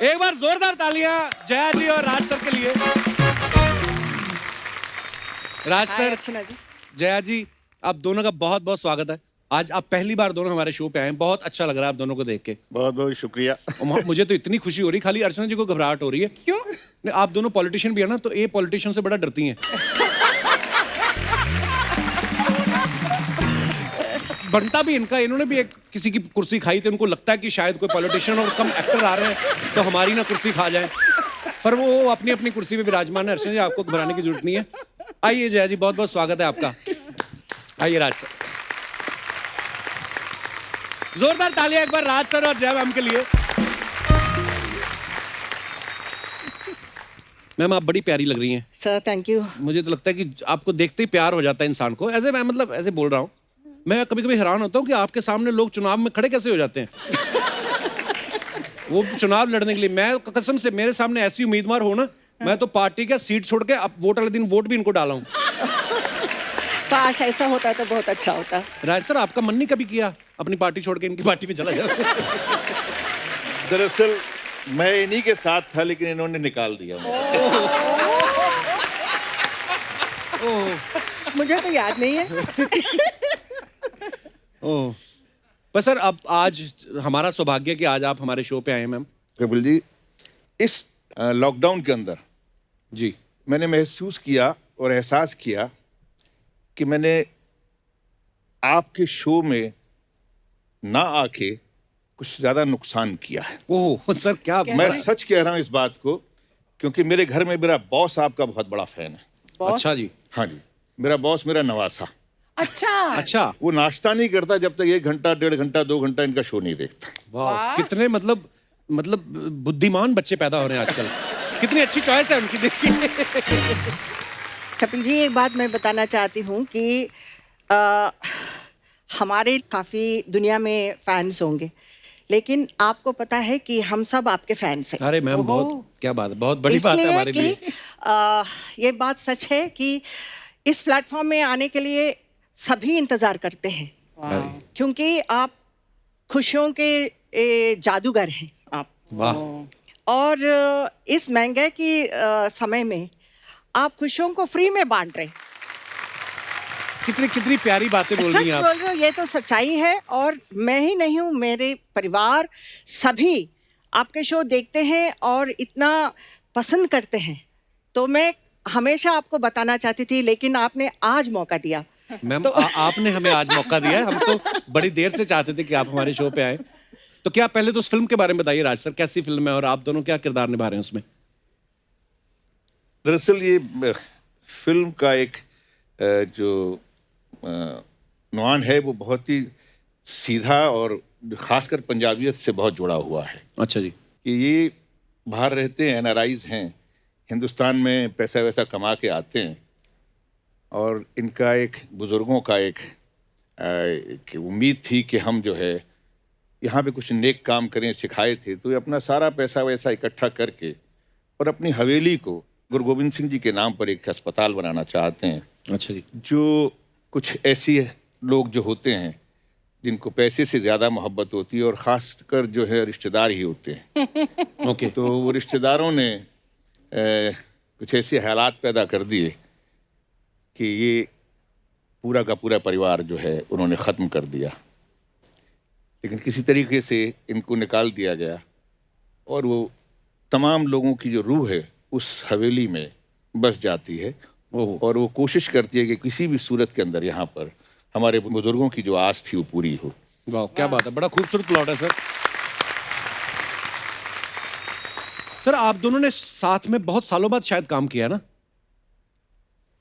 एक बार जोरदार तालियां जया जी और राज सर के लिए। राज सर, जया जी, आप दोनों का बहुत बहुत स्वागत है। आज आप पहली बार दोनों हमारे शो पे आए हैं, बहुत अच्छा लग रहा है आप दोनों को देख के। बहुत बहुत शुक्रिया। मुझे तो इतनी खुशी हो रही, खाली अर्चना जी को घबराहट हो रही है। क्यों? नहीं, आप दोनों पॉलिटिशियन भी है ना, तो ये पॉलिटिशियन से बड़ा डरती हैं। बनता भी इनका, इन्होंने भी एक किसी की कुर्सी खाई थी, उनको लगता है कि शायद कोई पॉलिटिशियन और कम एक्टर आ रहे हैं तो हमारी ना कुर्सी खा जाए, पर वो अपनी अपनी कुर्सी पे विराजमान है। अर्चना जी, आपको घबराने की जरूरत नहीं है। आइए जया जी, बहुत बहुत स्वागत है आपका। आइए राज सर, जोरदार तालियां एक बार राज सर और जया मैम के लिए। मैम, आप बड़ी प्यारी लग रही हैं। Sir thank you. मुझे तो लगता है कि आपको देखते ही प्यार हो जाता है इंसान को। ऐसे मैं मतलब ऐसे बोल रहा हूँ, मैं कभी कभी हैरान होता हूँ कि आपके सामने लोग चुनाव में खड़े कैसे हो जाते हैं। वो चुनाव लड़ने के लिए, मैं कसम से मेरे सामने ऐसी उम्मीदवार हो ना, मैं तो पार्टी का सीट छोड़ के अब वोट वाले दिन वोट भी इनको डाला हूँ। काश ऐसा होता तो बहुत अच्छा होता। राज सर, आपका मन नहीं कभी किया अपनी पार्टी छोड़ के इनकी पार्टी में चला जाए? दरअसल मैं इन्हीं के साथ था, लेकिन इन्होंने निकाल दिया मुझे तो याद नहीं है। ओह, पर सर अब आज हमारा सौभाग्य है कि आज आप हमारे शो पे आए हैं मैम। कपिल जी, इस लॉकडाउन के अंदर जी मैंने महसूस किया और एहसास किया कि मैंने आपके शो में ना आके कुछ ज्यादा नुकसान किया है। ओह सर, क्या मैं सच कह रहा हूं इस बात को, क्योंकि मेरे घर में मेरा बॉस आपका बहुत बड़ा फैन है। अच्छा जी। हाँ जी, मेरा बॉस मेरा नवासा। अच्छा, वो नाश्ता नहीं करता जब तक 1 घंटा 1.5 घंटा 2 घंटा इनका शो नहीं देखता। वाह, कितने मतलब बुद्धिमान बच्चे पैदा हो रहे हैं आजकल। कितनी अच्छी चॉइस है उनकी, देखिए। कपिल जी, एक बात मैं बताना चाहती हूँ कि हमारे काफ़ी दुनिया में फैंस होंगे, लेकिन आपको पता है कि हम सब आपके फैंस हैं। अरे मैम, बहुत क्या बात है, बहुत बड़ी बात है हमारे लिए। ये बात सच है कि इस प्लेटफॉर्म में आने के लिए सभी इंतजार करते हैं, क्योंकि आप खुशियों के जादूगर हैं आप। वाह। और इस महंगाई की समय में आप खुशियों को फ्री में बांट रहे हैं। कितनी कितनी प्यारी बातें बोल रही हैं आप। सच बोल रहे हो, ये तो सच्चाई है। और मैं ही नहीं हूँ, मेरे परिवार सभी आपके शो देखते हैं और इतना पसंद करते हैं। तो मैं हमेशा आपको बताना चाहती थी, लेकिन आपने आज मौका दिया। मैम, आपने हमें आज मौका दिया है। हम तो बड़ी देर से चाहते थे कि आप हमारे शो पे आए। तो क्या पहले तो उस फिल्म के बारे में बताइए राज सर, कैसी फिल्म है और आप दोनों क्या किरदार निभा रहे हैं उसमें? दरअसल ये फिल्म का एक जो नुआन है वो बहुत ही सीधा और खासकर पंजाबियत से बहुत जुड़ा हुआ है। अच्छा जी। कि ये बाहर रहते हैं, एनआरआईज हैं, हिंदुस्तान में पैसा वैसा कमा के आते हैं, और इनका एक बुज़ुर्गों का एक उम्मीद थी कि हम जो है यहाँ पे कुछ नेक काम करें, सिखाए थे। तो ये अपना सारा पैसा वैसा इकट्ठा करके और अपनी हवेली को गुरु गोविंद सिंह जी के नाम पर एक अस्पताल बनाना चाहते हैं। अच्छा जी। जो कुछ ऐसी लोग जो होते हैं जिनको पैसे से ज़्यादा मोहब्बत होती है, और ख़ासकर जो है रिश्तेदार ही होते हैं। ओके। तो वो रिश्तेदारों ने कुछ ऐसे हालात पैदा कर दिए कि ये पूरा का पूरा परिवार जो है उन्होंने ख़त्म कर दिया। लेकिन किसी तरीके से इनको निकाल दिया गया, और वो तमाम लोगों की जो रूह है उस हवेली में बस जाती है, और वो कोशिश करती है कि किसी भी सूरत के अंदर यहाँ पर हमारे बुजुर्गों की जो आस थी वो पूरी हो। वाह, क्या बात है, बड़ा खूबसूरत प्लॉट है सर। सर, आप दोनों ने साथ में बहुत सालों बाद शायद काम किया ना?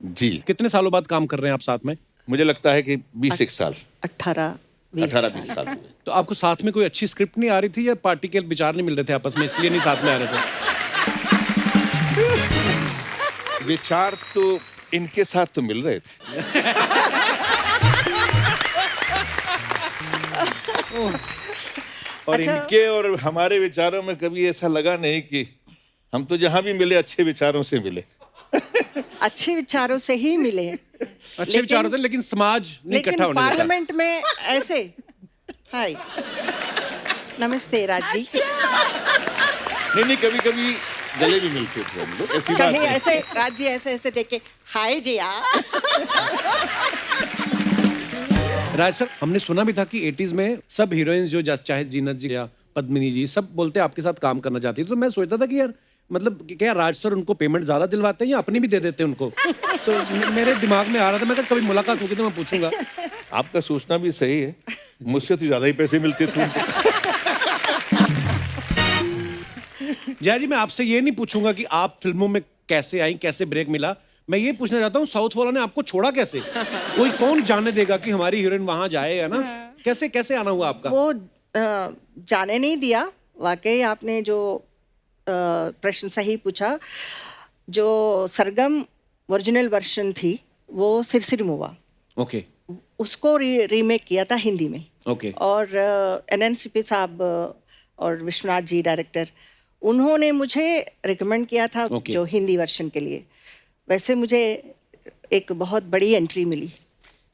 जी। कितने सालों बाद काम कर रहे हैं आप साथ में? मुझे लगता है कि 20 साल, 18-20 साल हुए। तो आपको साथ में कोई अच्छी स्क्रिप्ट नहीं आ रही थी, या पार्टी के विचार नहीं मिल रहे थे आपस में, इसलिए नहीं साथ में आ रहे थे? विचार तो इनके साथ तो मिल रहे थे। और अच्छा। इनके और हमारे विचारों में कभी ऐसा लगा नहीं कि हम तो जहां भी मिले अच्छे विचारों से मिले। अच्छे विचारों से ही मिले। अच्छे विचार होते हैं, लेकिन समाज नहीं इकट्ठा होने देता। पार्लियामेंट में ऐसे। हाय, नमस्ते राज जी। नहीं, कभी कभी गले भी मिलते थे हम लोग, ऐसी बात कहीं नहीं। ऐसे राज जी ऐसे ऐसे देख के हाय जी यार। राज सर, हमने सुना भी था कि 80s में सब हीरोइंस जो चाहे जीनत जी या पद्मिनी जी सब बोलते आपके साथ काम करना चाहती थी, तो मैं सोचता था कि यार मतलब कि क्या राज सर उनको पेमेंट ज्यादा दिलवाते हैं या अपनी भी दे देते हैं उनको? तो मेरे दिमाग में आ रहा था, मैं कहा कभी मुलाकात होगी तो मैं पूछूंगा। आपका सोचना भी सही है, मुझसे तो ज्यादा ही पैसे मिलते थे उनको। जया जी, मैं आपसे ये नहीं पूछूंगा कि आप फिल्मों में कैसे आई, कैसे ब्रेक मिला। मैं ये पूछना चाहता हूँ, साउथ वाला ने आपको छोड़ा कैसे? कोई कौन जाने देगा कि हमारी हीरोइन वहां जाए, है ना? कैसे कैसे आना हुआ आपका? वो जाने नहीं दिया। वाकई आपने जो प्रश्न सही पूछा। जो सरगम ओरिजिनल वर्जन थी वो सिरसिर मुआ, ओके उसको रीमेक किया था हिंदी में। ओके और एनएनसीपी साहब और विश्वनाथ जी डायरेक्टर, उन्होंने मुझे रिकमेंड किया था Okay. जो हिंदी वर्जन के लिए। वैसे मुझे एक बहुत बड़ी एंट्री मिली।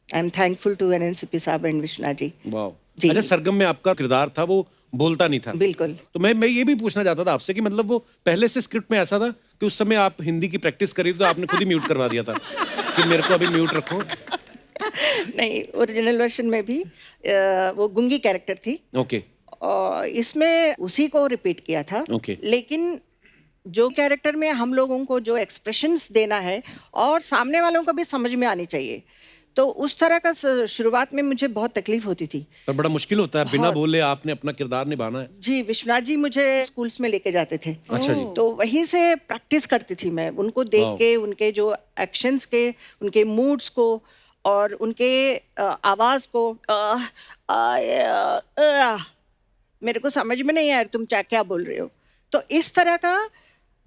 I am thankful to NNCP साहब एंड विश्वनाथ जी। वाह। जी। अच्छा, सरगम में आपका किरदार था वो बोलता नहीं था? बिल्कुल। तो मैं ये भी पूछना चाहता था आपसे कि मतलब वो पहले से स्क्रिप्ट में ऐसा था कि उस समय आप हिंदी की प्रैक्टिस करी तो आपने खुद ही म्यूट करवा दिया था कि मेरे को अभी म्यूट रखो? नहीं, ओरिजिनल वर्जन में भी वो गुंगी कैरेक्टर थी ओके और इसमें उसी को रिपीट किया था। Okay. लेकिन जो कैरेक्टर में हम लोगों को जो एक्सप्रेशंस देना है और सामने वालों को भी समझ में आनी चाहिए, तो उस तरह का शुरुआत में मुझे बहुत तकलीफ होती थी। पर बड़ा मुश्किल होता है, बिना बहुत। बोले आपने अपना किरदार निभाना है। जी, विश्वनाथ जी मुझे स्कूल्स में लेके जाते थे। अच्छा जी। तो वहीं से प्रैक्टिस करती थी मैं, उनको देख वाह। के, उनके जो एक्शंस के, उनके मूड्स को और उनके आवाज को। मेरे को समझ में नहीं आया तुम क्या बोल रहे हो। तो इस तरह का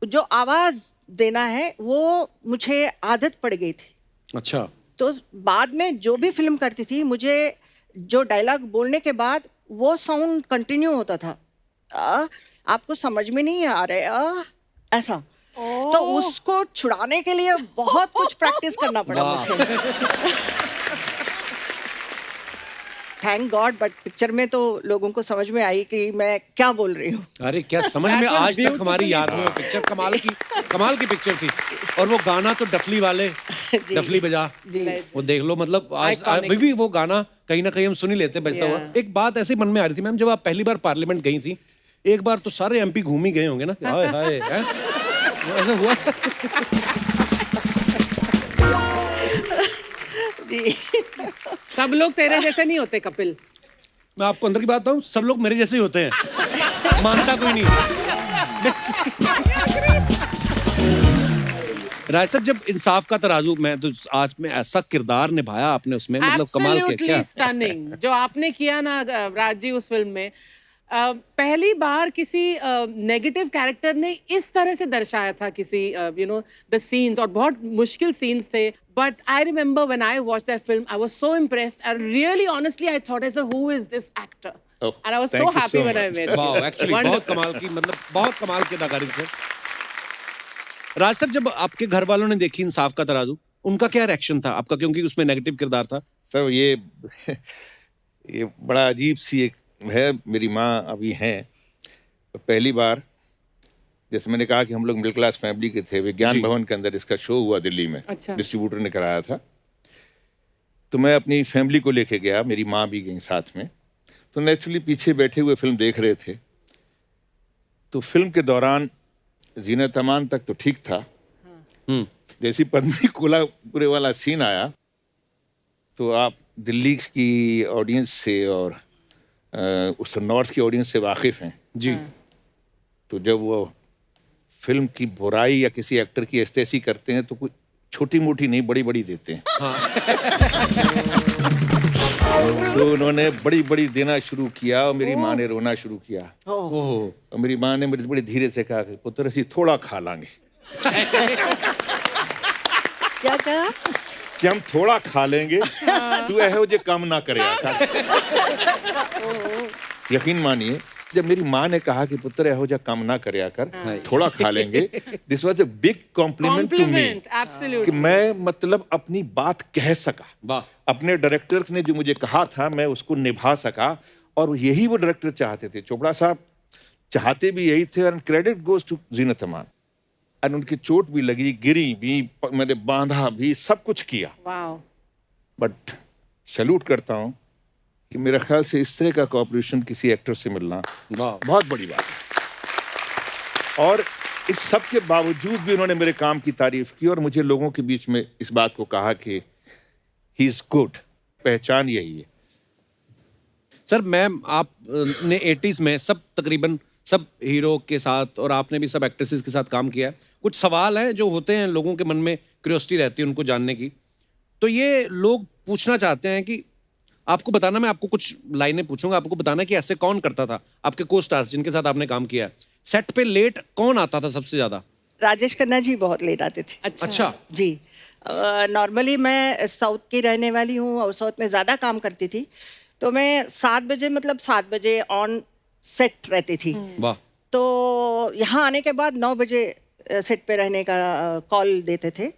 जो आवाज देना है वो मुझे आदत पड़ गई थी। अच्छा। तो बाद में जो भी फिल्म करती थी, मुझे जो डायलॉग बोलने के बाद वो साउंड कंटिन्यू होता था। आपको समझ में नहीं आ रहा ऐसा। तो उसको छुड़ाने के लिए बहुत कुछ प्रैक्टिस करना पड़ा वाह। मुझे। थैंक गॉड, बट पिक्चर में तो लोगों को समझ में आई कि मैं क्या बोल रही हूँ। अरे क्या समझ में, आज तक हमारी याद में वो पिक्चर कमाल की पिक्चर थी। और वो गाना तो डफली वाले, जी। डफली बजा, जी। वो देख लो, मतलब आज Iconic. अभी भी वो गाना कहीं ना कहीं हम सुन ही लेते बजता हुआ। Yeah. एक बात ऐसे मन में आ रही थी मैम, जब आप पहली बार पार्लियामेंट गई थी, एक बार तो सारे एमपी घूम ही गए होंगे ना? हाय हाय, हैं? वो ऐसा हुआ था? जी। सब लोग तेरे जैसे नहीं होते कपिल। मैं आपको अंदर की बात बताऊं, सब लोग मेरे जैसे ही होते हैं, मानता कोई नहीं। राय सर, जब इंसाफ का तराजू, मैं तो आज में ऐसा किरदार निभाया आपने उसमें, मतलब कमाल के क्या। स्टनिंग जो आपने किया ना राज जी उस फिल्म में। पहली बार किसी नेगेटिव कैरेक्टर ने इस तरह से दर्शाया था किसी द सीन्स, और बहुत मुश्किल सीन्स थे। But I remember when I watch that film, I was so impressed and really honestly I thought as who is this actor, Oh, and I was thank so you happy so when I much. Met. वाह, actually बहुत कमाल की, मतलब बहुत कमाल की अदाकारी थी। राज सर, जब आपके घर वालों ने देखी इंसाफ का तराजू, उनका क्या रिएक्शन था आपका, क्योंकि उसमें नेगेटिव किरदार था? सर ये बड़ा अजीब सी एक है। मेरी माँ अभी हैं, तो पहली बार, जैसे मैंने कहा कि हम लोग मिडिल क्लास फैमिली के थे, विज्ञान जी। भवन के अंदर इसका शो हुआ दिल्ली में। अच्छा। डिस्ट्रीब्यूटर ने कराया था, तो मैं अपनी फैमिली को लेके गया, मेरी माँ भी गई साथ में। तो नेचुरली पीछे बैठे हुए फिल्म देख रहे थे। तो फिल्म के दौरान जीनत अमान तक तो ठीक था, जैसी पद्मिनी कोल्हापुरे वाला सीन आया, तो आप दिल्ली की ऑडियंस से और उस नॉर्थ की ऑडियंस से वाकिफ हैं जी। तो जब वो फिल्म की बुराई या किसी एक्टर की एस्तेसी करते हैं तो कोई छोटी मोटी नहीं, बड़ी बड़ी देते हैं। तो उन्होंने बड़ी बड़ी देना शुरू किया और मेरी माँ ने रोना शुरू किया। ओह, और मेरी माँ ने मेरे बड़ी धीरे से कहा कि पुत्र असी थोड़ा खा लांगे, क्या कहा? कि हम थोड़ा खा लेंगे, तू ऐहो जे कम ना करे। यकीन मानिए, जब मेरी माँ ने कहा कि पुत्र ऐहो जा कम ना करे कर, थोड़ा खा लेंगे, this was a big compliment to me, compliment, कि एब्सोल्युटली। मैं मतलब अपनी बात कह सका। वाह। अपने डायरेक्टर ने जो मुझे कहा था मैं उसको निभा सका, और यही वो डायरेक्टर चाहते थे। चोपड़ा साहब चाहते भी यही थे, और credit goes to Zeenat Aman. और उनकी चोट भी लगी, गिरी भी, मैंने बांधा भी, सब कुछ किया, वाओ। बट सैल्यूट करता हूँ कि मेरे ख्याल से इस तरह का कोऑपरेशन किसी एक्टर से मिलना वाह। बहुत बड़ी बात है। और इस सब के बावजूद भी उन्होंने मेरे काम की तारीफ की, और मुझे लोगों के बीच में इस बात को कहा कि ही इज गुड। पहचान यही है। सर मैम, आपने 80s में तकरीबन सब हीरो के साथ, और आपने भी सब एक्ट्रेसेस के साथ काम किया है। कुछ सवाल हैं जो होते हैं, लोगों के मन में क्यूरियोसिटी रहती है उनको जानने की। तो ये लोग पूछना चाहते हैं कि आपको बताना, मैं आपको कुछ लाइनें पूछूंगा, आपको बताना कि ऐसे कौन करता था आपके को स्टार्स जिनके साथ आपने काम किया है। सेट पे लेट कौन आता था सबसे ज्यादा? राजेश खन्ना जी बहुत लेट आते थे। अच्छा। जी, नॉर्मली मैं साउथ की रहने वाली हूँ और साउथ में ज़्यादा काम करती थी, तो मैं 7 बजे, मतलब 7 बजे ऑन सेट रहती थी। वाह। तो यहाँ आने के बाद 9 बजे सेट पे रहने का कॉल देते थे।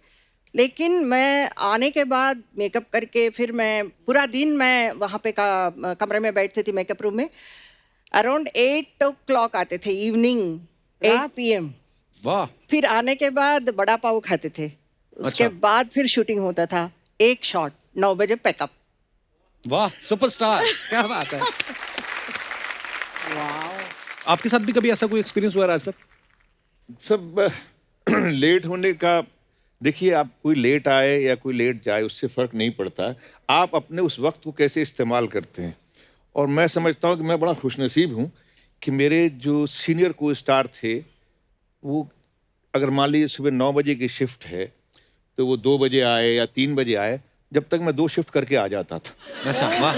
लेकिन मैं आने के बाद मेकअप करके फिर मैं पूरा दिन मैं वहाँ पे कमरे में बैठती थी मेकअप रूम में। अराउंड 8 o'clock आते थे, इवनिंग 8 PM। वाह। फिर आने के बाद बड़ा पाव खाते थे, उसके अच्छा। बाद फिर शूटिंग होता था। एक शॉट 9 बजे पैकअप। वाह, सुपरस्टार, क्या बात है। आपके साथ भी कभी ऐसा कोई एक्सपीरियंस हुआ है राज सर? सब लेट होने का, देखिए, आप कोई लेट आए या कोई लेट जाए उससे फ़र्क नहीं पड़ता। आप अपने उस वक्त को कैसे इस्तेमाल करते हैं। और मैं समझता हूँ कि मैं बड़ा खुशनसीब हूँ कि मेरे जो सीनियर को स्टार थे, वो अगर मान लीजिए सुबह 9 बजे की शिफ्ट है तो वो 2 बजे आए या 3 बजे आए, जब तक मैं 2 शिफ्ट करके आ जाता था। अच्छा, वाह।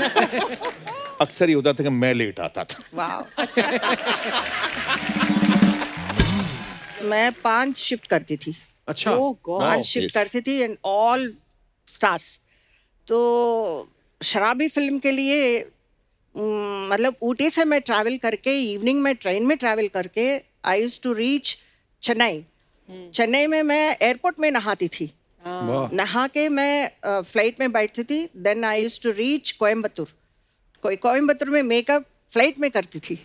अक्सर ये होता था कि मैं लेट आता था। वाह। मैं 5 शिफ्ट करती थी। अच्छा। Oh God. 5 Wow, shift yes. करती थी एंड ऑल स्टार्स। तो शराबी फिल्म के लिए मतलब ऊटी से मैं ट्रैवल करके, इवनिंग में ट्रेन में ट्रैवल करके I used to reach Chennai. Chennai में मैं एयरपोर्ट में नहाती थी। वाह। नहा के मैं फ्लाइट में बैठती थी। Then I used to reach Coimbatore. Coimbatore में मेकअप फ्लाइट में करती थी।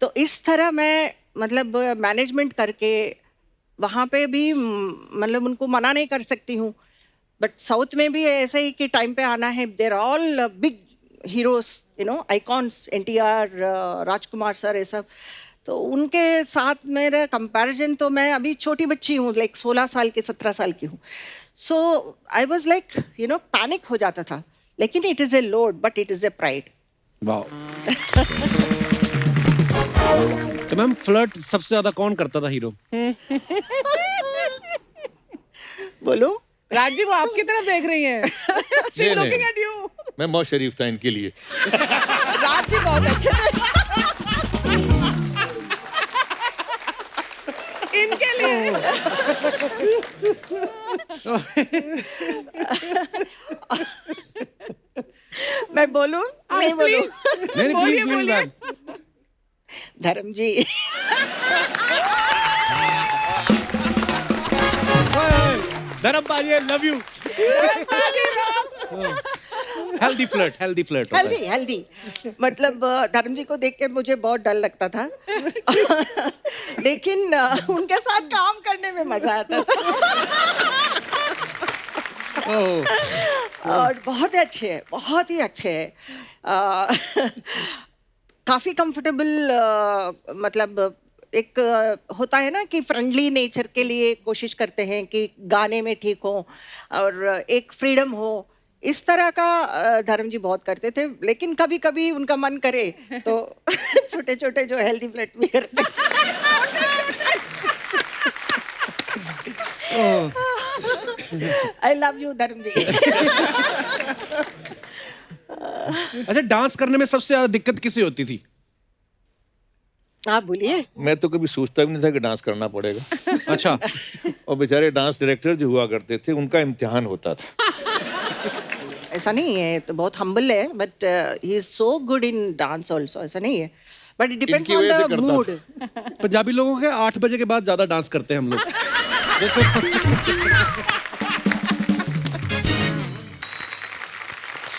तो इस तरह मैं मतलब मैनेजमेंट करके वहाँ पे भी मतलब उनको मना नहीं कर सकती हूँ। बट साउथ में भी ऐसे ही कि टाइम पे आना है। There all big heroes, you know, icons, NTR, Rajkumar sir, ये सब। तो उनके साथ मेरा कंपैरिजन, तो मैं अभी छोटी बच्ची हूँ, लाइक 16 साल की, 17 साल की हूँ। So I was like, you know, panic हो जाता था। लेकिन it is a load, but it is a pride. वाह। तो मैम, फ्लर्ट सबसे ज्यादा कौन करता था हीरो? बोलो। राजी वो आपकी तरफ देख रही है। She's नहीं, looking नहीं। at you. मैं बहुत शरीफ था इनके लिए। राज जी बहुत अच्छे थे। इनके लिए। मैं बोलूं? नहीं बोलूं? नहीं, बोलिए, प्लीज बोलिए। मैम। धर्म जी। धर्म भाई, I love you. Healthy flirt, healthy flirt होता है। हेल्दी हेल्दी मतलब धर्म जी को देख के मुझे बहुत डर लगता था। लेकिन उनके साथ काम करने में मजा आता था। ओह। और बहुत ही अच्छे हैं, बहुत ही अच्छे हैं। काफ़ी कंफर्टेबल, मतलब एक होता है ना कि फ्रेंडली नेचर के लिए कोशिश करते हैं कि गाने में ठीक हो और एक फ्रीडम हो। इस तरह का धर्म जी बहुत करते थे। लेकिन कभी कभी उनका मन करे तो छोटे छोटे जो हेल्दी फ्लर्ट भी करते। आई लव यू धर्म जी। अच्छा, डांस करने में सबसे ज्यादा दिक्कत किसे होती थी? आप बोलिए। मैं तो कभी सोचता भी नहीं था कि डांस करना पड़ेगा। अच्छा। और बेचारे डांस डायरेक्टर जो हुआ करते थे, उनका इम्तिहान होता था। ऐसा नहीं है, तो बहुत हम्बल है, but he is so good in dance also. ऐसा नहीं है, बट इट डिपेंड्स इनकी ऑन वजह से द करता मूड। पंजाबी लोगों के 8 बजे के बाद ज्यादा डांस करते हैं हम लोग।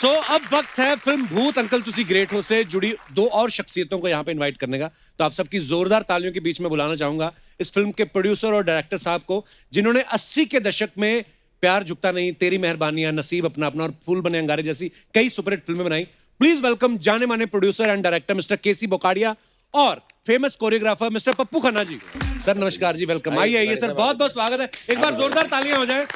सो अब वक्त है फिल्म भूत अंकल तुसी ग्रेट हो से जुड़ी दो और शख्सियतों को यहाँ पे इनवाइट करने का। तो आप सबकी जोरदार तालियों के बीच में बुलाना चाहूंगा इस फिल्म के प्रोड्यूसर और डायरेक्टर साहब को, जिन्होंने 80 के दशक में प्यार झुकता नहीं, तेरी मेहरबानियां, नसीब अपना अपना और फूल बने अंगारे जैसी कई सुपरहिट फिल्में बनाई। प्लीज वेलकम जाने माने producer and director mister K C Bokadia और famous choreographer mister Pappu Khanna ji. Sir नमस्कार जी, वेलकम। आइए आइए सर, बहुत बहुत स्वागत है। एक बार जोरदार तालियां हो जाए।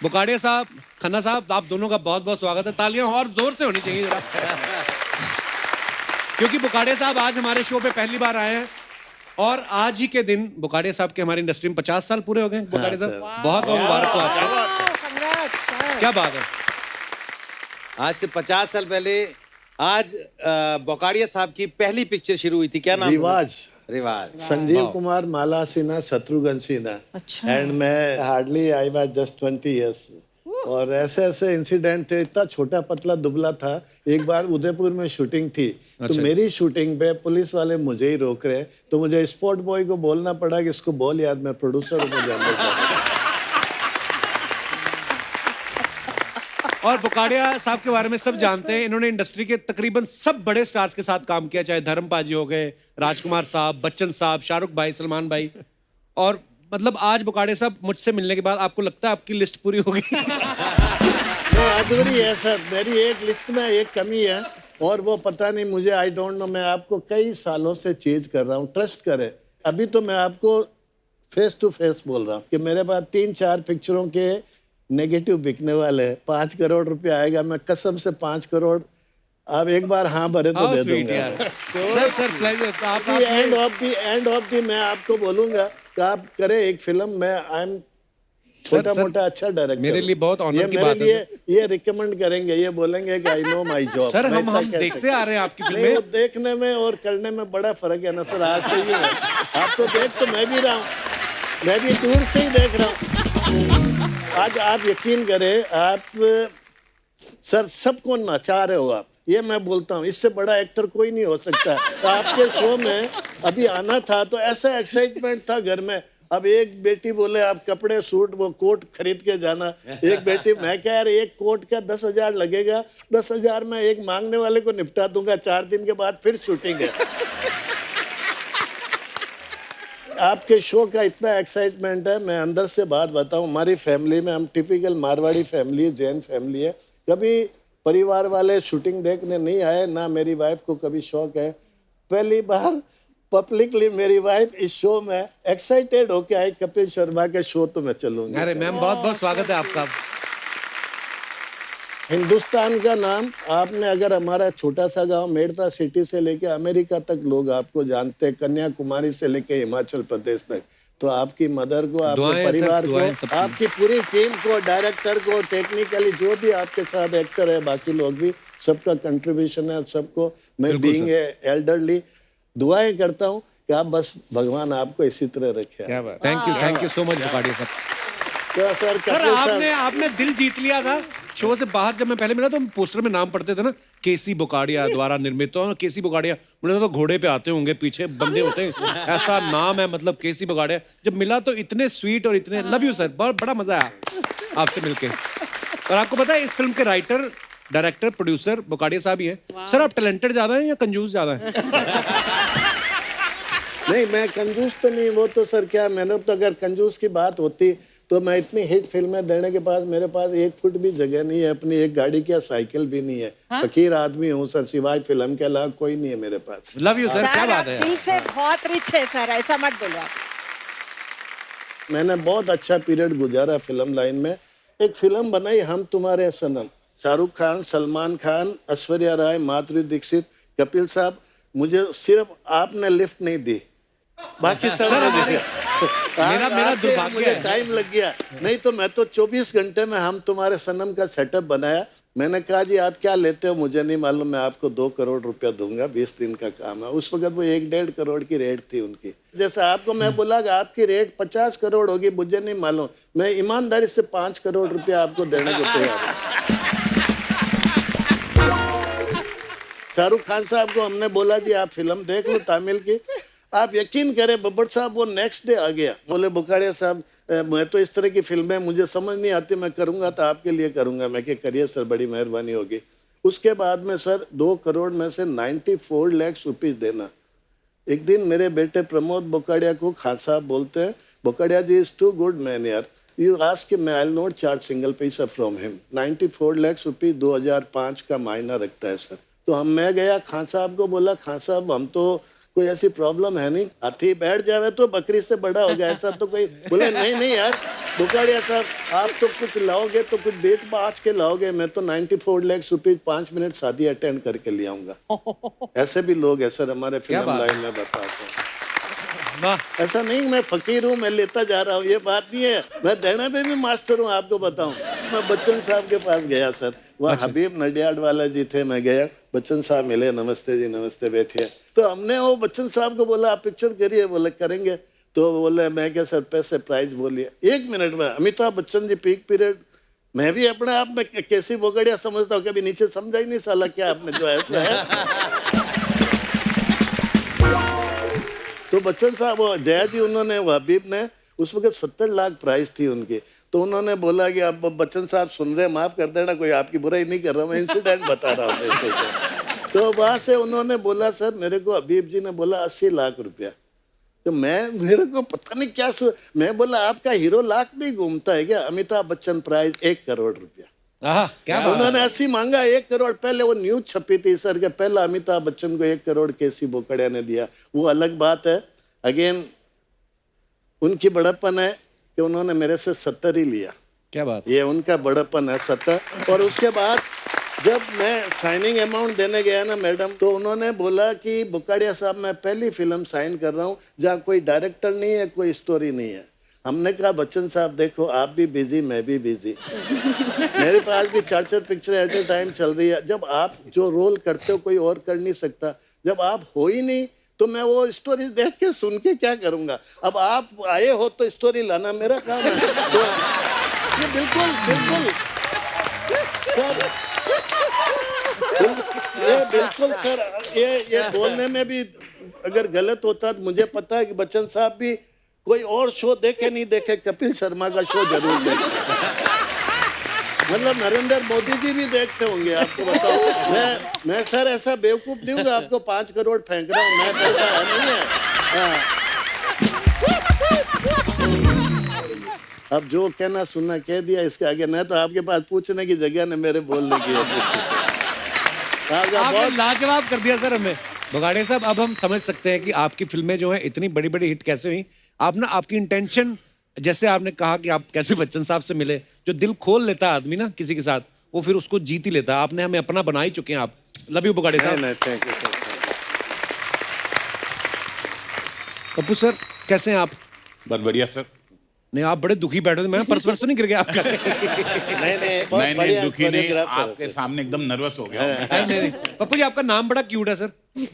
बोकाडिया साहब, खन्ना साहब, आप दोनों का बहुत बहुत स्वागत है। तालियां और जोर से होनी चाहिए जरा, क्योंकि बोकाडिया साहब आज हमारे शो पे पहली बार आए हैं और आज ही के दिन बोकाडिया साहब के हमारी इंडस्ट्री में 50 साल पूरे हो गए। बोकाडिया साहब बहुत बहुत मुबारक हो आपको। क्या बात है। आज से 50 साल पहले आज बोकाडिया साहब की पहली पिक्चर शुरू हुई थी, क्या नाम? रिवाज। संजीव कुमार, माला सिन्हा, शत्रुघ्न सिन्हा। अच्छा। एंड मैं hardly I was just 20 years. और ऐसे ऐसे इंसिडेंट थे, इतना छोटा पतला दुबला था। एक बार उदयपुर में शूटिंग थी, तो मेरी शूटिंग पे पुलिस वाले मुझे ही रोक रहे, तो मुझे स्पोर्ट बॉय को बोलना पड़ा कि इसको बोल यार मैं प्रोड्यूसर हूँ, मुझे अंदर जाना। और बोकाडिया साहब के बारे में सब जानते हैं, इन्होंने इंडस्ट्री के तकरीबन सब बड़े स्टार्स के साथ काम किया, चाहे धर्मपाजी हो गए, राजकुमार साहब, बच्चन साहब, शाहरुख भाई, सलमान भाई। और मतलब आज बोकाडिया साहब मुझसे मिलने के बाद आपको लगता है आपकी लिस्ट पूरी हो गई? अधूरी है सर, मेरी एक लिस्ट में एक कमी है और वो पता नहीं मुझे, आई डोंट नो। मैं आपको कई सालों से चीज कर रहा हूँ, ट्रस्ट करें। अभी तो मैं आपको फेस टू फेस बोल रहा हूँ कि मेरे पास 3-4 पिक्चरों के नेगेटिव बिकने वाले हैं। 5 करोड़ रुपया आएगा, मैं कसम से 5 करोड़ आप एक बार हाँ भरे तो दे दूंगा। Sir pleasure. End of the मैं आपको बोलूंगा कि आप करें एक फिल्म में। आई एम छोटा मोटा अच्छा डायरेक्टर, मेरे लिए बहुत ऑनर की बात है। ये रिकमेंड करेंगे, ये बोलेंगे कि I know my job. Sir हम देखते आ रहे हैं आपकी फिल्में। देखने में और करने में बड़ा फर्क है ना सर। आज से ही है, आपको देख तो मैं भी रहा हूँ, मैं भी दूर से ही देख रहा हूँ। आज आप यकीन करें, आप सर सबको नचा रहे हो आप, ये मैं बोलता हूँ। इससे बड़ा एक्टर कोई नहीं हो सकता। तो आपके शो में अभी आना था तो ऐसा एक्साइटमेंट था घर में। अब एक बेटी बोले आप कपड़े सूट वो कोट खरीद के जाना, एक बेटी, मैं कह रही एक कोट का 10,000 लगेगा, 10,000 में एक मांगने वाले को निपटा दूंगा, 4 दिन के बाद फिर शूटिंग है। आपके शो का इतना एक्साइटमेंट है। मैं अंदर से बात बताऊं, हमारी फैमिली में हम टिपिकल मारवाड़ी फैमिली है, जैन फैमिली है। कभी परिवार वाले शूटिंग देखने नहीं आए, ना मेरी वाइफ को कभी शौक है। पहली बार पब्लिकली मेरी वाइफ इस शो में एक्साइटेड होके आई, कपिल शर्मा के शो तो मैं चलूंगा। अरे मैम बहुत बहुत स्वागत है आपका। हिंदुस्तान का नाम आपने, अगर हमारा छोटा सा गांव मेड़ता सिटी से लेके अमेरिका तक लोग आपको जानते हैं, कन्याकुमारी से लेके हिमाचल प्रदेश तक। तो आपकी मदर को, आपके परिवार को, आपकी पूरी टीम को, डायरेक्टर को, टेक्निकली जो भी आपके साथ एक्टर है, बाकी लोग भी, सबका कंट्रीब्यूशन है। सबको मैं बीइंग एल्डरली दुआएं करता हूं कि आप बस भगवान आपको इसी तरह रखे। Thank you so much Bokadia साहब। तो सर आपने दिल जीत लिया था। शो से बाहर जब मैं पहले मिला तो हम पोस्टर में नाम पढ़ते थे ना, केसी बोकाडिया द्वारा निर्मित। और केसी बोकाडिया, मुझे तो घोड़े पे आते होंगे, पीछे बंदे होते हैं, ऐसा नाम है मतलब केसी बोकाडिया। जब मिला तो इतने स्वीट और इतने, लव यू सर, बहुत बड़ा मजा आया आपसे मिलके। और आपको पता है इस फिल्म के राइटर, डायरेक्टर, प्रोड्यूसर बोकाडिया साहब ही हैं। सर आप टैलेंटेड ज्यादा हैं या कंजूस ज्यादा हैं? नहीं, मैं कंजूस तो नहीं। वो तो सर क्या, मैंने तो अगर कंजूस की बात होती तो मैं इतनी हिट फिल्में देने के बाद मेरे पास 1 फुट भी जगह नहीं है, अपनी एक गाड़ी की साइकिल भी नहीं है। फकीर आदमी हूँ सर, सिवाय फिल्म के अलावा कोई नहीं है मेरे पास। लव यू सर, क्या बात है। दिल से बहुत रिच है सर, ऐसा मत बोलो आप। मैंने बहुत अच्छा पीरियड गुजारा फिल्म लाइन में। एक फिल्म बनाई हम तुम्हारे सनम, शाहरुख खान, सलमान खान, ऐश्वर्या राय, माधुरी दीक्षित, कपिल साहब। मुझे सिर्फ आपने लिफ्ट नहीं दी, बाकी सब मेरा दुर्भाग्य मुझे टाइम लग गया। नहीं तो मैं तो 24 घंटे में हम तुम्हारे सनम का सेटअप बनाया। मैंने कहा जी आप क्या लेते हो मुझे नहीं मालूम, मैं आपको 2 करोड़ रुपया दूंगा, 20 दिन का काम है। उस वक्त वो 1-1.5 करोड़ की रेट थी उनकी। जैसे आपको मैं बोला कि आपकी रेट 50 करोड़ होगी, मुझे नहीं मालूम, मैं ईमानदारी से 5 करोड़ रुपया आपको देने को तैयार हूँ। शाहरुख खान साहब को हमने बोला जी आप फिल्म देख लो तमिल की। आप यकीन करें बब्बर साहब वो नेक्स्ट डे आ गया, बोले बुखाड़िया साहब मैं तो इस तरह की फिल्में मुझे समझ नहीं आती, मैं करूंगा तो आपके लिए करूंगा। मैं क्या करिए सर, बड़ी मेहरबानी होगी। उसके बाद में सर 2 करोड़ में से 94 लाख रुपीस देना। एक दिन मेरे बेटे प्रमोद बोकाड़िया को खान साहब बोलते हैं, बोकाड़िया जी इज टू गुड मैन यार, you ask him, I will not charge single पैसा फ्रॉम हिम। 94 लाख रुपीस 2005 का मायना रखता है सर। तो मैं गया खान साहब को बोला, खान साहब हम तो कोई ऐसी प्रॉब्लम है नहीं, हाथी बैठ जावे तो बकरी से बड़ा हो गया, ऐसा तो कोई। बोले नहीं नहीं यार बोकाड़िया साहब, आप तो कुछ लाओगे तो कुछ बेच बाच के लाओगे, मैं तो 94 लाख रुपीस 5 मिनट शादी अटेंड करके ले आऊंगा। ऐसे भी लोग हैं सर हमारे फिल्म लाइन में, बताते हैं। ऐसा नहीं मैं फकीर हूँ, मैं लेता जा रहा हूँ, ये बात नहीं है। मैं देने पे भी मास्टर हूँ, आपको बताऊँ। मैं बच्चन साहब के पास गया सर, वहाँ हबीब नडियाड वाला जी थे, मैं गया, बच्चन साहब मिले, नमस्ते जी नमस्ते, बैठिए। तो हमने वो बच्चन साहब को बोला आप पिक्चर करिए, बोले करेंगे। तो बोले मैं क्या सर पैसे प्राइस बोलिए। 1 मिनट में अमिताभ बच्चन जी पीक पीरियड, मैं भी अपने आप में कैसी बोगड़िया समझता हूँ, कभी नीचे समझा ही नहीं साला क्या आपने जो ऐसा है। तो बच्चन साहब वो जया जी उन्होंने हबीब ने उस वक्त 70 लाख प्राइस थी उनकी, तो उन्होंने बोला कि अब बच्चन साहब सुन रहे, माफ कर देना, कोई आपकी बुराई नहीं कर रहा, मैं इंसिडेंट बता रहा हूँ। तो वहां से उन्होंने बोला सर मेरे को, हबीब जी ने बोला 80 लाख रुपया। तो मेरे को पता नहीं क्या मैं बोला आपका हीरो लाख भी घूमता है क्या? अमिताभ बच्चन प्राइस 1 करोड़ रुपया। क्या उन्होंने 80 मांगा, 1 करोड़। पहले वो न्यूज छपी थी सर के पहला अमिताभ बच्चन को 1 करोड़ केसी बोकड़िया ने दिया, वो अलग बात है। अगेन उनकी बड़प्पन है कि उन्होंने मेरे से 70 ही लिया। क्या बात, ये उनका बड़प्पन है 70। और उसके बाद जब मैं साइनिंग अमाउंट देने गया ना मैडम, तो उन्होंने बोला कि बुकाड़िया साहब मैं पहली फिल्म साइन कर रहा हूँ जहाँ कोई डायरेक्टर नहीं है, कोई स्टोरी नहीं है। हमने कहा बच्चन साहब देखो आप भी बिजी, मैं भी बिजी, मेरे पास भी 4 पिक्चर एट ए टाइम चल रही है। जब आप जो रोल करते हो कोई और कर नहीं सकता, जब आप हो ही नहीं तो मैं वो स्टोरी देख के सुन के क्या करूँगा। अब आप आए हो तो स्टोरी लाना मेरा काम है। तो ये बिल्कुल बिल्कुल ये बिल्कुल सर, ये बोलने में भी अगर गलत होता तो मुझे पता है कि बच्चन साहब भी कोई और शो देखे नहीं देखे, कपिल शर्मा का शो जरूर देखे। मतलब नरेंद्र मोदी जी भी देखते होंगे, आपको बताओ। मैं सर ऐसा बेवकूफ नहीं हूँ आपको 5 करोड़ फेंक रहा हूँ, मैं पैसा है नहीं है। हाँ। अब जो कहना सुनना कह दिया, इसके आगे नहीं तो आपके पास पूछने की जगह न मेरे बोलने की है। आपने लाजवाब कर दिया सर हमें। बोकाड़िया साहब अब हम समझ सकते हैं कि आपकी फिल्में जो हैं इतनी बड़ी बड़ी हिट कैसे हुई। आप ना आपकी इंटेंशन, जैसे आपने कहा कि आप कैसे बच्चन साहब से मिले, जो दिल खोल लेता है आदमी ना किसी के साथ, वो फिर उसको जीत ही लेता है। आपने हमें अपना बना ही चुके हैं आप। लव यू बोकाड़िया साहब। Thank you sir. Pappu sir कैसे हैं आप? बहुत बढ़िया सर। नहीं आप बड़े दुखी बैठे थे, मैं पर्स वर्स तो नहीं गिर गया आपका? नहीं दुखी नहीं, आपके सामने एकदम नर्वस हो गया। नहीं पप्पू जी आपका नाम बड़ा क्यूट है सर।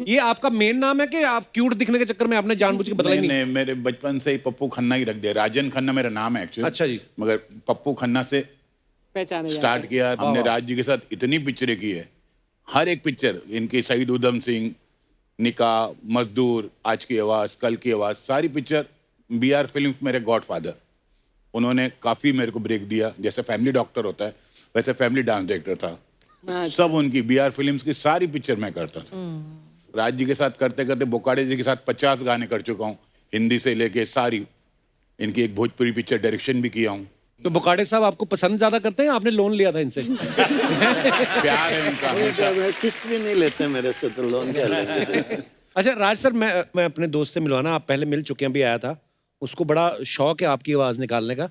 ये आपका मेन नाम है कि आप क्यूट दिखने के चक्कर में आपने जानबूझ के बदला ही नहीं? नहीं, मेरे बचपन से ही पप्पू खन्ना ही रख दिया। राजन खन्ना मेरा नाम है एक्चुअली। अच्छा जी। मगर पप्पू खन्ना से पहचाने स्टार्ट किया हमने। राज जी के साथ इतनी पिक्चरें की है, हर एक पिक्चर इनकी, शहीद उधम सिंह, निकाह, मजदूर, आज की आवाज़, कल की आवाज़, सारी पिक्चर। BR फिल्म्स मेरे गॉडफादर, उन्होंने काफ़ी मेरे को ब्रेक दिया। जैसे फैमिली डॉक्टर होता है वैसे फैमिली डांस डायरेक्टर था। सब उनकी BR फिल्म्स की सारी पिक्चर मैं करता था। राज जी के साथ करते करते बोकाड़े जी के साथ 50 गाने कर चुका हूँ, हिंदी से लेके सारी। इनकी एक भोजपुरी पिक्चर डायरेक्शन भी किया हूँ। तो बोकाड़े साहब आपको पसंद ज्यादा करते हैं, आपने लोन लिया था इनसे? प्यार है इनका हमेशा। किस्त भी नहीं लेते मेरे से, तो लोन क्या लेंगे। अच्छा राज सर, मैं अपने दोस्त से मिलवाना, आप पहले मिल चुके हैं, भी आया था, उसको बड़ा शौक है आपकी आवाज निकालने का।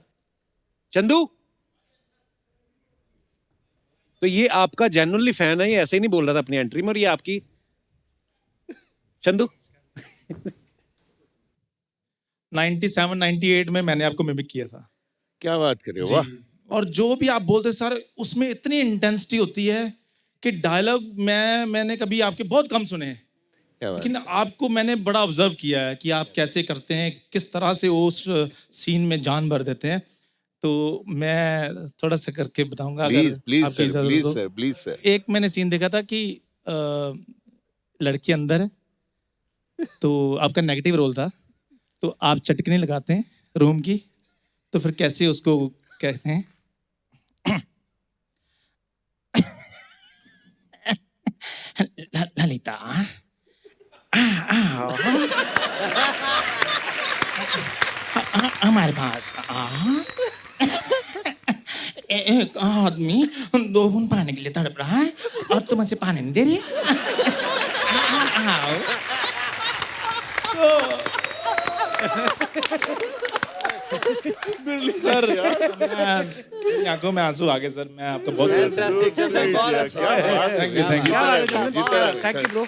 चंदू, तो ये आपका जेन्युइनली फैन है, ये ऐसे ही नहीं बोल रहा था अपनी एंट्री में, और ये आपकी चंदू 97-98 में मैंने आपको मिमिक किया था। क्या बात कर रहे हो, वाह। और जो भी आप बोलते सर, उसमें इतनी इंटेंसिटी होती है कि डायलॉग मैंने कभी आपके बहुत कम सुने हैं, लेकिन आपको मैंने बड़ा ऑब्जर्व किया है कि आप कैसे करते हैं, किस तरह से उस सीन में जान भर देते हैं। तो मैं थोड़ा सा करके बताऊंगा, प्लीज आपकी इजाजत हो। Please sir. एक मैंने सीन देखा था कि लड़की अंदर है, तो आपका नेगेटिव रोल था, तो आप चटकने लगाते हैं रूम की, तो फिर कैसे उसको कहते हैं? ललिता, हमारे पास एक आदमी 2 बूंद पानी के लिए तड़प रहा है और तुम उसे पानी नहीं दे रही। आओ। सर, मेरी आंखों में आंसू आ गए सर। मैं आपका बहुत फैंटास्टिक चंदन, बहुत अच्छा। Thank you thank you bro.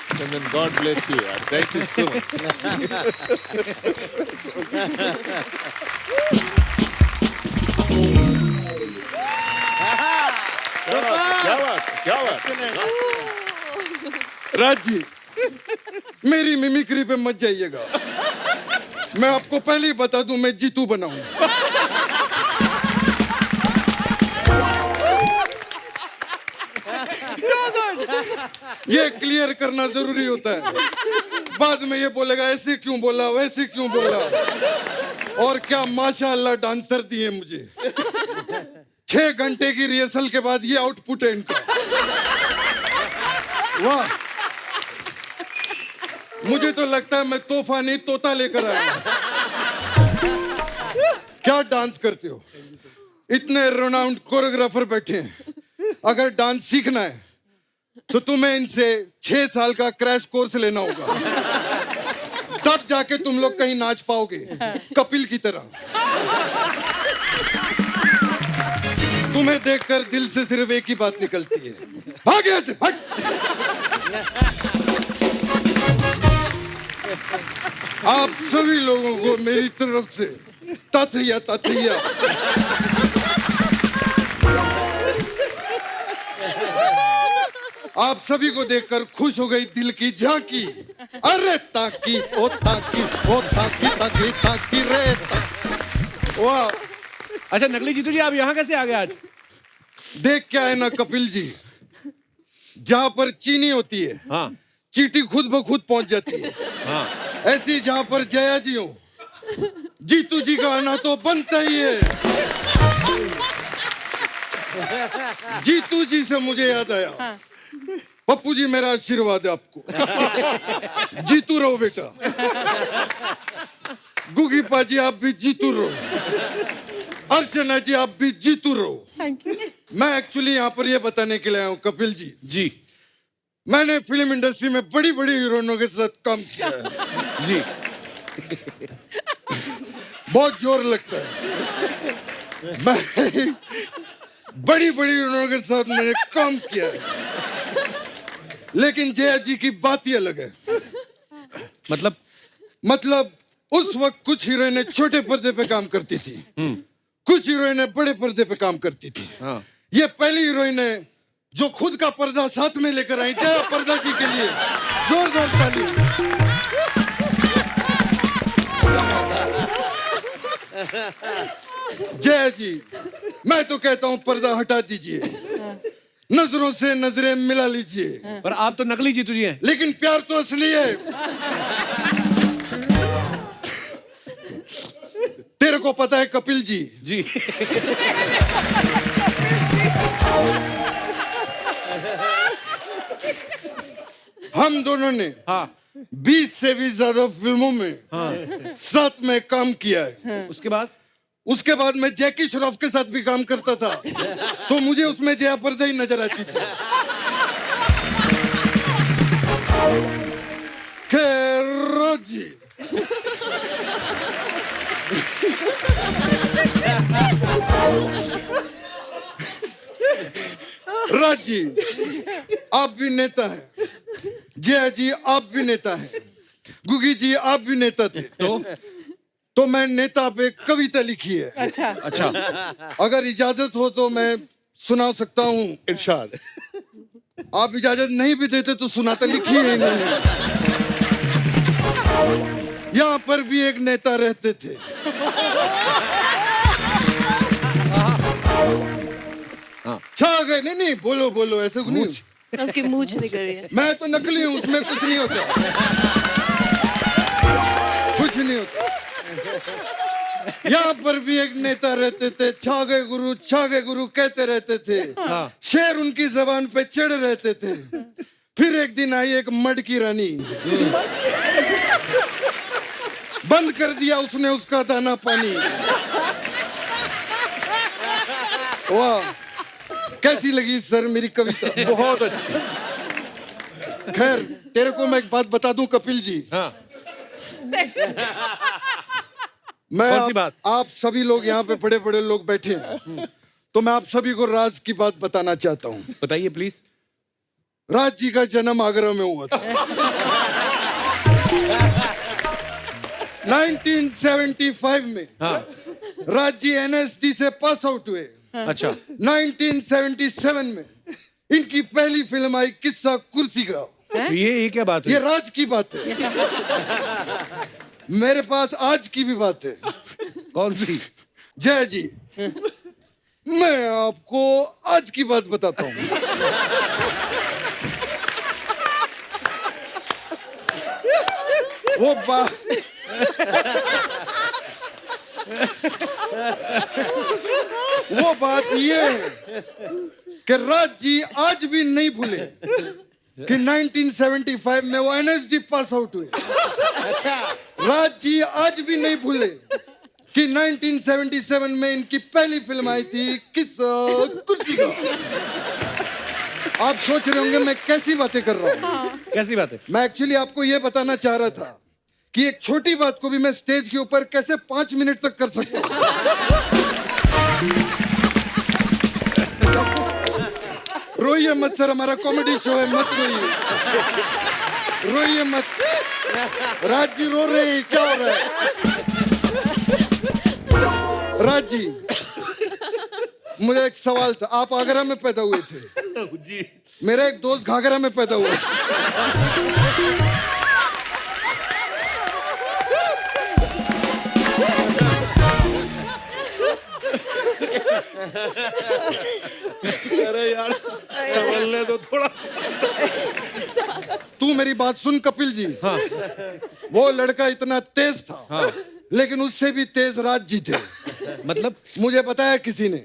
Chandan, God bless you यार, थैंक यू सो मच। क्या बात, क्या बात। राज जी, मेरी मिमिक्री पे मत जाइएगा। मैं आपको पहले ही बता दूं, मैं जीतू बनाऊं। ये क्लियर करना जरूरी होता है। बाद में ये बोलेगा ऐसे क्यों बोला, वैसे क्यों बोला। और क्या माशाअल्लाह डांसर दिए मुझे। 6 घंटे की रिहर्सल के बाद ये आउटपुट है इनका। वाह, मुझे तो लगता है मैं तोहफा नहीं तोता लेकर आया। क्या डांस करते हो, इतने रोनाउंड कोरियोग्राफर बैठे हैं। अगर डांस सीखना है तो तुम्हें इनसे 6 साल का क्रैश कोर्स लेना होगा, तब जाके तुम लोग कहीं नाच पाओगे कपिल की तरह। तुम्हें देखकर दिल से सिर्फ एक ही बात निकलती है, भाग यहाँ से, भाग। आप सभी लोगों को मेरी तरफ से तथैया तथैया। आप सभी को देखकर खुश हो गई दिल की झांकी। अरे ताकी ओ ताकी ओ ताकी ताकी ताकी रे ताकी। वाह। अच्छा नकली जीतू जी, आप यहाँ कैसे आ गए आज? देख क्या है ना कपिल जी, जहाँ पर चीनी होती है, हाँ चींटी खुद ब खुद पहुंच जाती है। हाँ, ऐसी जहाँ पर जया जी हो, जीतू जी का आना तो बनता ही है। जीतू जी से मुझे याद आया, पप्पू जी मेरा आशीर्वाद है आपको। जीतू रहो बेटा। गुगी पाजी आप भी जीतू रहो। अर्चना जी आप भी जीतू रहो। मैं एक्चुअली यहाँ पर ये बताने के लिए आया हूँ कपिल जी। जी मैंने फिल्म इंडस्ट्री में बड़ी बड़ी हीरोइनों के साथ काम किया है जी। बहुत जोर लगता है। मैं बड़ी बड़ी हीरोइनों के साथ मैंने काम किया है, लेकिन जया जी की बात ही अलग है। मतलब उस वक्त कुछ हीरोइनें छोटे पर्दे पे काम करती थी, कुछ हीरोइनें बड़े पर्दे पे काम करती थी। हाँ। ये पहली हीरोइन है जो खुद का पर्दा साथ में लेकर आई। जया पर्दा जी के लिए जोरदार ताली। जया जी, मैं तो कहता हूँ पर्दा हटा दीजिए, नजरों से नजरें मिला लीजिए। पर आप तो नकली जीतू जी हैं। लेकिन प्यार तो असली है। तेरे को पता है कपिल जी, जी हम दोनों ने हाँ 20 से भी ज्यादा फिल्मों में साथ में काम किया है। उसके बाद मैं जैकी श्रॉफ के साथ भी काम करता था, तो मुझे उसमें जया पर्दा ही नजर आती थी। खैर जी, राज जी आप भी नेता हैं, जया जी आप भी नेता हैं, गुगी जी आप भी नेता थे। तो मैं नेता पे कविता लिखी है। अच्छा अगर इजाजत हो तो मैं सुना सकता हूँ। इरशाद। आप इजाजत नहीं भी देते तो सुनाता लिखी है इन्होंने। यहाँ पर भी एक नेता रहते थे। छा गए। नहीं बोलो बोलो, ऐसे नहीं। आपकी मूंछ निकल रही है। मैं तो नकली हूँ, उसमें कुछ नहीं होता। नहीं होता। यहाँ पर भी एक नेता रहते थे, छागे गुरु कहते रहते थे। शेर उनकी जबान पे चढ़ रहते थे। फिर एक दिन आई एक मड की रानी, बंद कर दिया उसने उसका दाना पानी। वाह, कैसी लगी सर मेरी कविता? बहुत अच्छी। खैर, तेरे को मैं एक बात बता दूं कपिल जी। हाँ। मैं कौन सी बात? आप सभी लोग यहाँ पे बड़े बड़े लोग बैठे हैं, तो मैं आप सभी को राज की बात बताना चाहता हूँ। बताइए प्लीज। राज जी का जन्म आगरा में हुआ था। 1975 में राज जी एनएसडी से पास आउट हुए। अच्छा। 1977 में इनकी पहली फिल्म आई किस्सा कुर्सी का। तो ये क्या बात ये है? राज की बात है। मेरे पास आज की भी बात है। कौन सी? जय जी, मैं आपको आज की बात बताता हूँ। वो बात ये है कि राज जी आज भी नहीं भूले कि 1975 में वो एनएसडी पास आउट हुए। अच्छा। राज जी आज भी नहीं भूले कि 1977 में इनकी पहली फिल्म आई थी किस्सा कुर्सी का। आप सोच रहे होंगे मैं कैसी बातें कर रहा हूँ। कैसी बात है? मैं एक्चुअली आपको ये बताना चाह रहा था कि एक छोटी बात को भी मैं स्टेज के ऊपर कैसे 5 मिनट तक कर सकता हूँ। रोइए मत सर, हमारा कॉमेडी शो है, मत रोइए, रोइए मत। राज जी रो रहे हैं, क्या हो रहा है? राज जी, मुझे एक सवाल था। आप आगरा में पैदा हुए थे जी। मेरा एक दोस्त घाघरा में पैदा हुआ था। अरे यार, संभलने दो थोड़ा। तू मेरी बात सुन कपिल जी। हाँ। वो लड़का इतना तेज था। हाँ। लेकिन उससे भी तेज राज जी थे। मतलब? मुझे बताया किसी ने,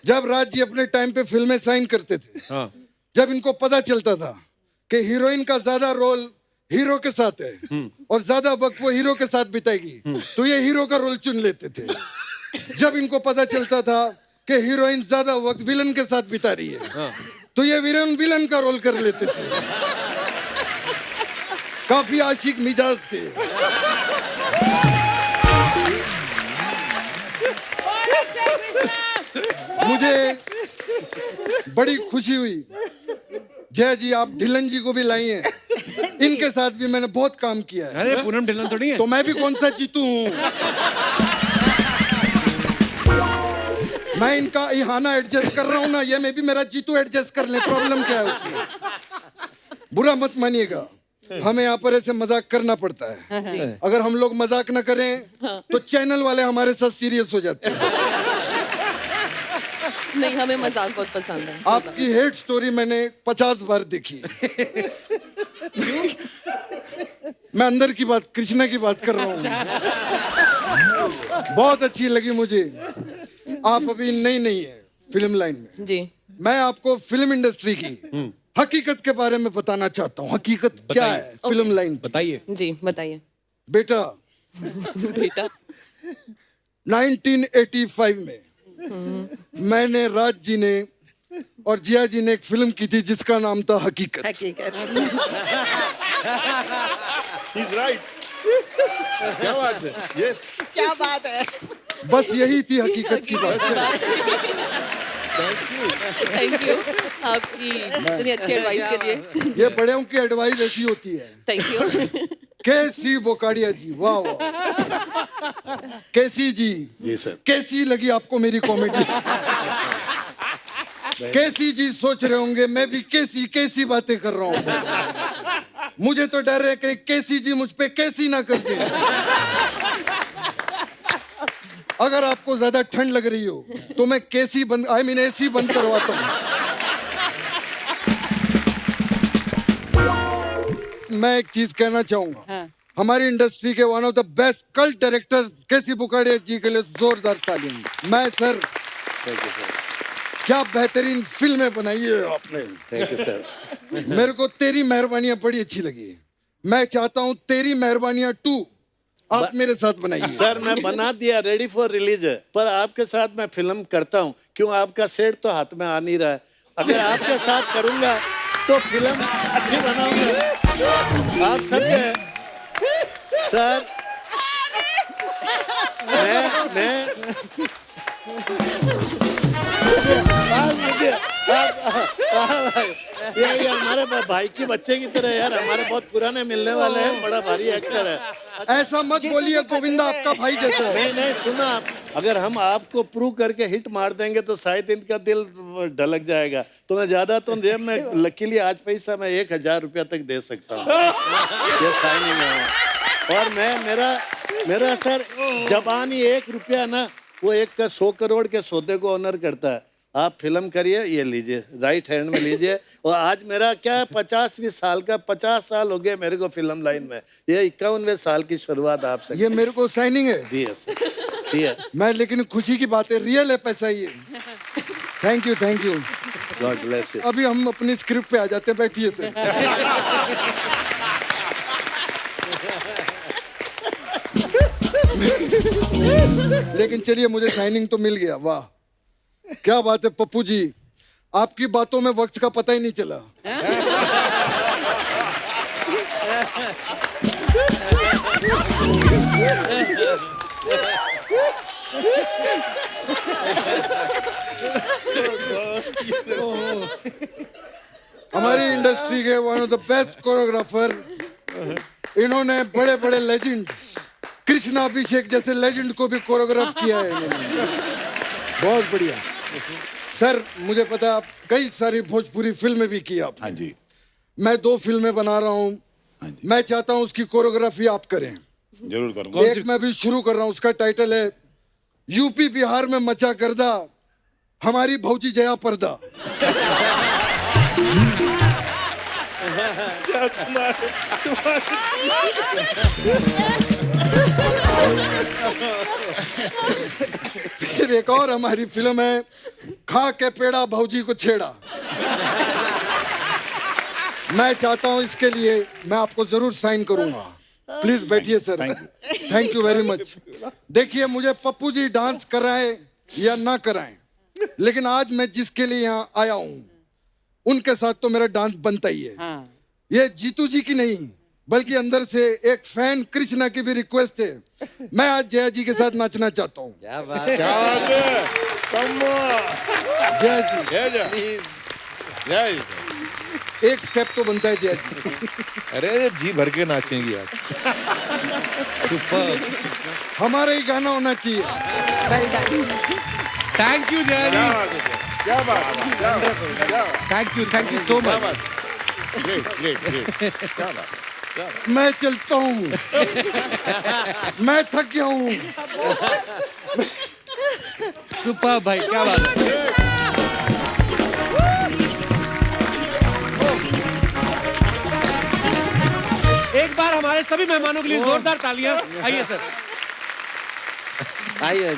जब राज जी अपने टाइम पे फिल्में साइन करते थे, हाँ। जब इनको पता चलता था कि हीरोइन का ज्यादा रोल हीरो के साथ है और ज्यादा वक्त वो हीरो के साथ बिताएगी, तो ये हीरो का रोल चुन लेते थे। जब इनको पता चलता था कि हीरोइन ज्यादा वक्त विलन के साथ बिता रही है, हाँ। तो ये विलन का रोल कर लेते थे। काफी आशिक मिजाज थे। मुझे बड़ी खुशी हुई जय जी आप ढिल्लन जी को भी लाई हैं। इनके साथ भी मैंने बहुत काम किया है। अरे पूनम ढिल्लन थोड़ी है। तो मैं भी कौन सा जीतू हूँ। मैं इनका इहाना एडजस्ट कर रहा हूँ ना, ये मैं भी मेरा जीतू एडजस्ट कर ले, प्रॉब्लम क्या है उसमें? बुरा मत मानिएगा, हमें यहाँ पर ऐसे मजाक करना पड़ता है। अगर हम लोग मजाक न करें तो चैनल वाले हमारे साथ सीरियस हो जाते हैं। नहीं, हमें मजाक बहुत पसंद है। आपकी हेट स्टोरी मैंने 50 बार देखी। मैं अंदर की बात, कृष्णा की बात कर रहा हूँ। बहुत अच्छी लगी मुझे। आप अभी नई है फिल्म लाइन में जी। मैं आपको फिल्म इंडस्ट्री की हकीकत के बारे में बताना चाहता हूँ। हकीकत क्या है फिल्म लाइन? बताइए जी, बताइए बेटा। बेटा 1985 में मैंने, राज जी ने और जिया जी ने एक फिल्म की थी जिसका नाम था हकीकत। He's right. क्या बात है? Yes. क्या बात है? बस यही थी हकीकत की बात। थैंक यू आपकी इतनी अच्छी एडवाइस के लिए। ये बड़ों की एडवाइस ऐसी होती है। Thank you. कैसी बोकाड़िया जी, वाह वाह। कैसी जी? जी सर। कैसी लगी आपको मेरी कॉमेडी? कैसी जी सोच रहे होंगे मैं भी कैसी बातें कर रहा हूँ। मुझे तो डर है कि कैसी जी मुझ पे कैसी ना कर दे। अगर आपको ज्यादा ठंड लग रही हो तो मैं कैसी बंद, एसी बंद करवाता हूँ। मैं एक चीज कहना चाहूंगा। हमारी इंडस्ट्री के one of the best cult director K C Bokadia ji के लिए जोरदार तालियां। मैं सर क्या बेहतरीन फिल्में बनाई है आपने। Thank you sir. मेरे को तेरी मेहरबानियां बड़ी अच्छी लगी। मैं चाहता हूं तेरी मेहरबानियां 2 आप मेरे साथ बनाइए। सर मैं बना दिया, रेडी फॉर रिलीज है, पर आपके साथ मैं फिल्म करता हूँ क्यों, आपका सेट तो हाथ में आ नहीं रहा है। अगर आपके साथ करूंगा तो फिल्म अच्छी बनाऊंगा। आप सबके सर ये हमारे भाई के बच्चे की तरह यार, हमारे बहुत पुराने मिलने वाले हैं, बड़ा भारी एक्टर है। ऐसा मत बोलिए गोविंदा, आपका भाई जैसा है। नहीं सुना आप, अगर हम आपको प्रूव करके हिट मार देंगे तो शायद इनका दिल ढलक जाएगा। तो मैं ज्यादा तो जेब में लकीली आज पैसा मैं 1000 रुपया तक दे सकता हूँ। ये साइनिंग है। और मेरा सर जबानी 1 रुपया ना, वो 1 का 100 करोड़ के सौदे को ऑनर करता है। आप फिल्म करिए, ये लीजिए राइट हैंड में लीजिए। और आज मेरा क्या 85 साल का, 50 साल हो गए मेरे को फिल्म लाइन में, ये 51वें साल की शुरुआत आपसे। ये मेरे को साइनिंग है दिए सर, दिए। मैं लेकिन खुशी की बात है, रियल है पैसा ये। Thank you God bless you. अभी हम अपनी स्क्रिप्ट पे आ जाते हैं, बैठिए सर। लेकिन चलिए, मुझे साइनिंग तो मिल गया। वाह क्या बात है पप्पू जी, आपकी बातों में वक्त का पता ही नहीं चला। हमारी इंडस्ट्री के one of the best choreographer, इन्होंने बड़े बड़े लेजेंड, कृष्णा अभिषेक जैसे लेजेंड को भी कोरियोग्राफ किया है इन्होंने। बहुत बढ़िया सर। मुझे पता है आप कई सारी भोजपुरी फिल्में भी की आप। हाँ जी। मैं 2 फिल्में बना रहा हूँ। हाँ जी। मैं चाहता हूँ उसकी कोरियोग्राफी आप करें। जरूर करूँगा। एक मैं भी शुरू कर रहा हूँ, उसका टाइटल है यूपी बिहार में मचा करदा हमारी भौजी जया पर्दा। फिर एक और हमारी फिल्म है खा के पेड़ा भौजी को छेड़ा। मैं चाहता हूं इसके लिए मैं आपको जरूर साइन करूंगा। प्लीज बैठिए sir. Thank you very much. देखिए, मुझे पप्पू जी डांस कराएं या ना कराएं, लेकिन आज मैं जिसके लिए यहाँ आया हूँ उनके साथ तो मेरा डांस बनता ही है। ये जीतू जी की नहीं, बल्कि अंदर से एक फैन कृष्णा की भी रिक्वेस्ट है। मैं आज जया जी के साथ नाचना चाहता हूँ। क्या बात जया जी, एक स्टेप तो बनता है जया जी। अरे जी भर के नाचेंगी आप। सुपर, हमारा ही गाना होना चाहिए। थैंक यू जया जी, क्या बात। Thank you so much. क्या बात। मैं चलता हूँ, मैं थक गया हूँ। सुपर भाई, क्या बात है। एक बार हमारे सभी मेहमानों के लिए जोरदार तालियां। आइए सर। आइए